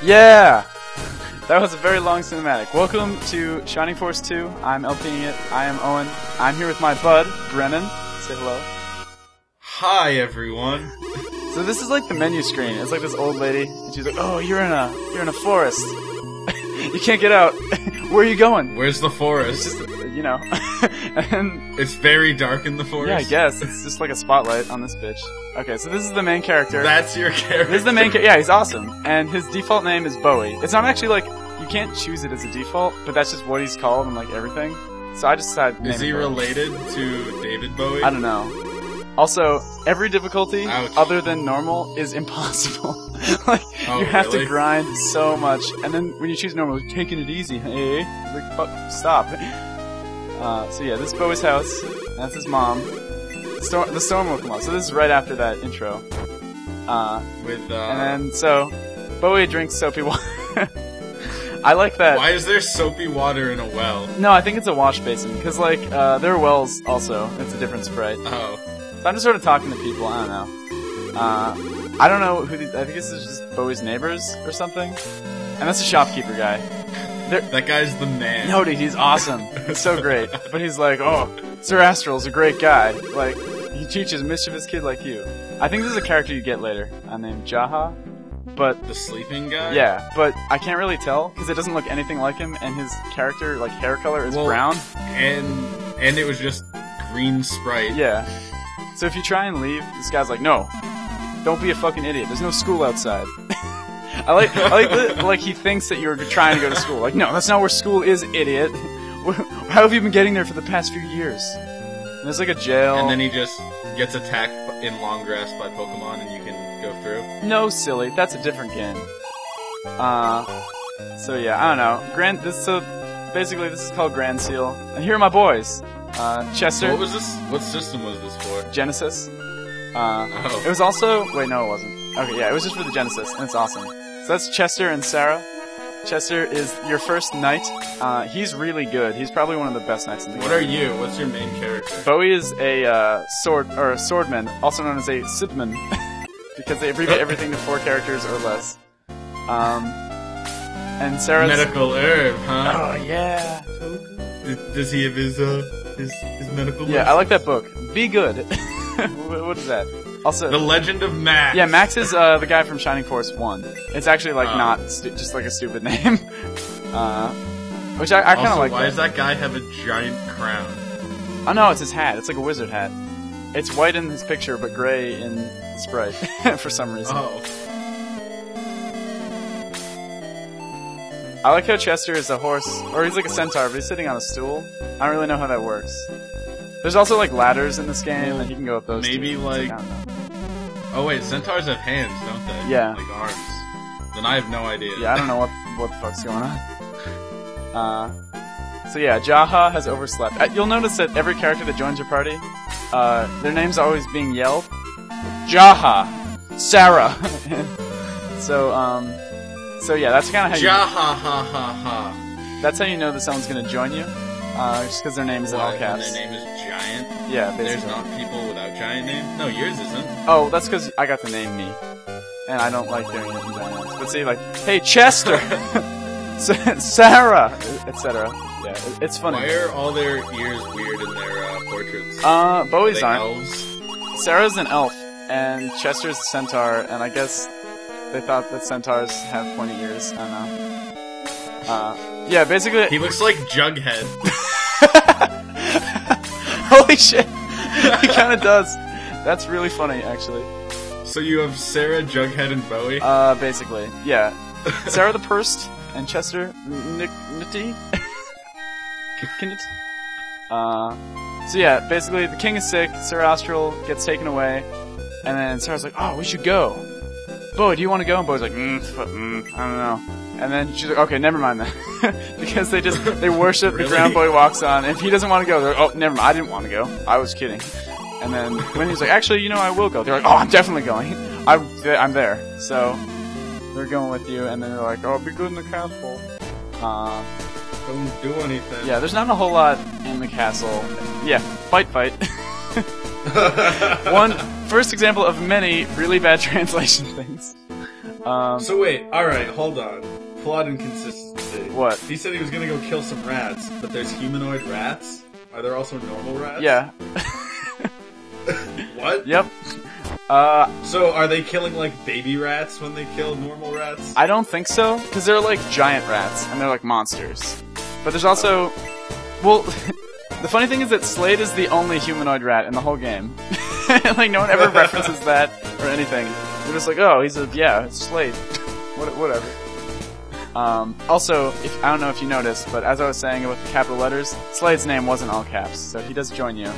Yeah! That was a very long cinematic. Welcome to Shining Force 2. I'm LPing it. I am Owen. I'm here with my bud, Brennan. Say hello. Hi, everyone. So this is like the menu screen. It's like this old lady, and she's like, "Oh, you're in a forest. You can't get out. Where are you going?" Where's the forest? It's just, you know. And it's very dark in the forest? Yeah, I guess. It's just like a spotlight on this bitch. Okay, so this is the main character. That's your character? This is the main character. Yeah, he's awesome. And his default name is Bowie. It's not actually like, you can't choose it as a default, but that's just what he's called and like everything. So I just decided to name Is he related to David Bowie? I don't know. Also, every difficulty Ouch. other than normal is impossible. Like, oh, you have really? to grind so much, and then when you choose normal, you're taking it easy, hey? Like, fuck, stop. So yeah, this is Bowie's house. That's his mom. The storm will come on. So this is right after that intro. And then, so, Bowie drinks soapy water. I like that. Why is there soapy water in a well? No, I think it's a wash basin, because, like, there are wells also. It's a different sprite. Oh. So I'm just sort of talking to people, I don't know. I don't know who these, I think this is just Bowie's neighbors or something. And that's a shopkeeper guy. That guy's the man. No, dude, he's awesome. He's so great. But he's like, oh, Sir Astral's a great guy. Like, he teaches mischievous kid like you. I think this is a character you get later, named Jaha. But the sleeping guy? Yeah, but I can't really tell, because it doesn't look anything like him, and his character, like, hair color is brown. And it was just green sprite. Yeah. So if you try and leave, this guy's like, no, don't be a fucking idiot. There's no school outside. I like that, like, he thinks that you're trying to go to school. Like, no, that's not where school is, idiot. How have you been getting there for the past few years? And there's like a jail. And then he just gets attacked in long grass by Pokemon and you can go through? No, silly. That's a different game. So yeah, I don't know. So basically this is called Grand Seal. And here are my boys. Chester. What was this? What system was this for? Genesis. Oh. It was also... Wait, no it wasn't. Okay, yeah, it was just for the Genesis, and it's awesome. So that's Chester and Sarah. Chester is your first knight. He's really good. He's probably one of the best knights in the game. What are you? What's your main character? Bowie is a swordman, also known as a sibman, because they abbreviate everything to 4 characters or less. And Sarah's medical herb, huh? Oh yeah. Does he have his medical? Yeah, I like that book. Be good. What is that? Also, The Legend of Max. Yeah, Max is the guy from Shining Force 1. It's actually like not just like a stupid name. Which I kind of like. Why does that guy have a giant crown? Oh no, it's his hat. It's like a wizard hat. It's white in his picture, but gray in the sprite for some reason. Oh. I like how Chester is a horse, or he's like a centaur, but he's sitting on a stool. I don't really know how that works. There's also like ladders in this game, and he can go up those. Maybe too. like. I don't know. Oh wait, centaurs have hands, don't they? Yeah. Like arms. Then I have no idea. Yeah, I don't know what the fuck's going on. So yeah, Jaha has overslept. You'll notice that every character that joins your party, their names are always being yelled. Jaha, Sarah. So yeah, that's kind of how Jaha-ha-ha-ha. That's how you know that someone's gonna join you, just because their name is in all caps. Their name is Giant? Yeah, basically. There's not people without Giant names? No, yours isn't. Oh, that's because I got the name me, and I don't like doing it in giants. But see, like, hey, Chester, Sarah, etc. Yeah, it's funny. Why are all their ears weird in their portraits? Bowie's are they aren't. elves? Sarah's an elf, and Chester's a centaur, and I guess they thought that centaurs have pointy ears. I don't know. Yeah, basically. He looks like Jughead. Holy shit! He kind of does. That's really funny, actually. So you have Sarah, Jughead, and Bowie? Basically, yeah. Sarah the Pursed and Chester Nitty. So yeah, basically the king is sick. Sir Astral gets taken away, and then Sarah's like, "Oh, we should go." Bowie, do you want to go? And Bowie's like, I don't know. And then she's like, okay, never mind then. Because they worship Really? the ground Bowie walks on. If he doesn't want to go, they're like, oh, never mind, I didn't want to go. I was kidding. And then when he's like, actually, I will go. They're like, oh, I'm definitely going. I'm there. So, they're going with you, and then they're like, oh, be good in the castle. Don't do anything. Yeah, there's not a whole lot in the castle. Yeah, fight. First example of many really bad translation things. So wait, alright, hold on. Plot inconsistency. What? He said he was gonna go kill some rats, but there's humanoid rats? Are there also normal rats? Yeah. What? Yep. So are they killing like baby rats when they kill normal rats? I don't think so, because they're like giant rats, and they're like monsters. But there's also... Well, the funny thing is that Slade is the only humanoid rat in the whole game. Like, no one ever references that or anything. They're just like, oh, it's Slade. Whatever. Also, I don't know if you noticed, but as I was saying about the capital letters, Slade's name wasn't all caps, so he does join you.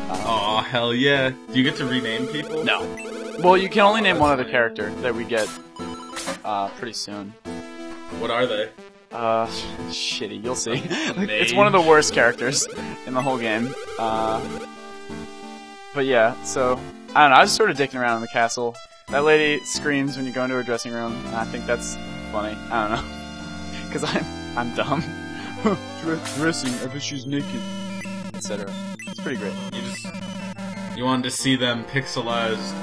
Aw, hell yeah. Do you get to rename people? No. Well, you can only name one other character that we get pretty soon. What are they? Shitty, you'll see. It's one of the worst characters in the whole game. But yeah, so, I don't know, I was sort of dicking around in the castle. That lady screams when you go into her dressing room, and I think that's funny. I don't know. Because I'm dumb. Dressing, I bet she's naked. Etc. It's pretty great. You wanted to see them pixelized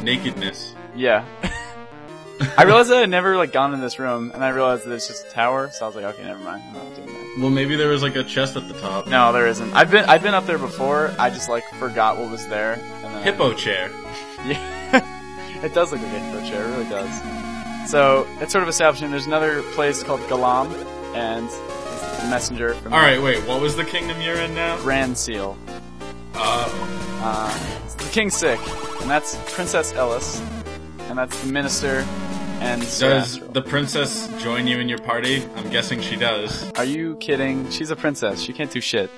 nakedness. Yeah. I realized that I'd never gone in this room, and I realized that it's just a tower, so I was like, okay, never mind. I'm not doing that. Well, maybe there was like a chest at the top. No, there isn't. I've been up there before. I just forgot what was there. And then Hippo chair. Yeah, it does look like a hippo chair. It really does. So it's sort of establishing. There's another place called Galam, and it's the messenger from. All right, wait. What was the kingdom you're in now? Grand Seal. The king's sick, and that's Princess Ellis, and that's the minister. And does the princess join you in your party? I'm guessing she does. Are you kidding? She's a princess. She can't do shit.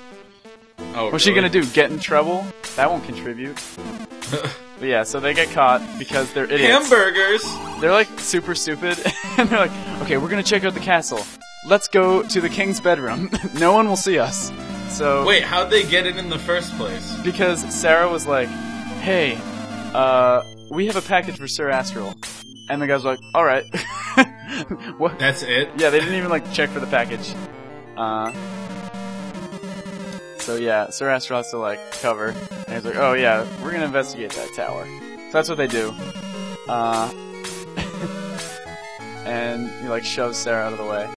Oh, What's she gonna do? Get in trouble? That won't contribute. But yeah, so they get caught because they're idiots. Hamburgers! They're super stupid, and they're like, okay, we're gonna check out the castle. Let's go to the king's bedroom. No one will see us. So wait, how'd they get it in the first place? Because Sarah was like, hey, we have a package for Sir Astral. And the guy's like, alright. What? That's it? Yeah, they didn't even like check for the package. So yeah, Sir Astral has to like cover, and he's like, "Oh yeah, we're gonna investigate that tower." So that's what they do. And he like shoves Sarah out of the way.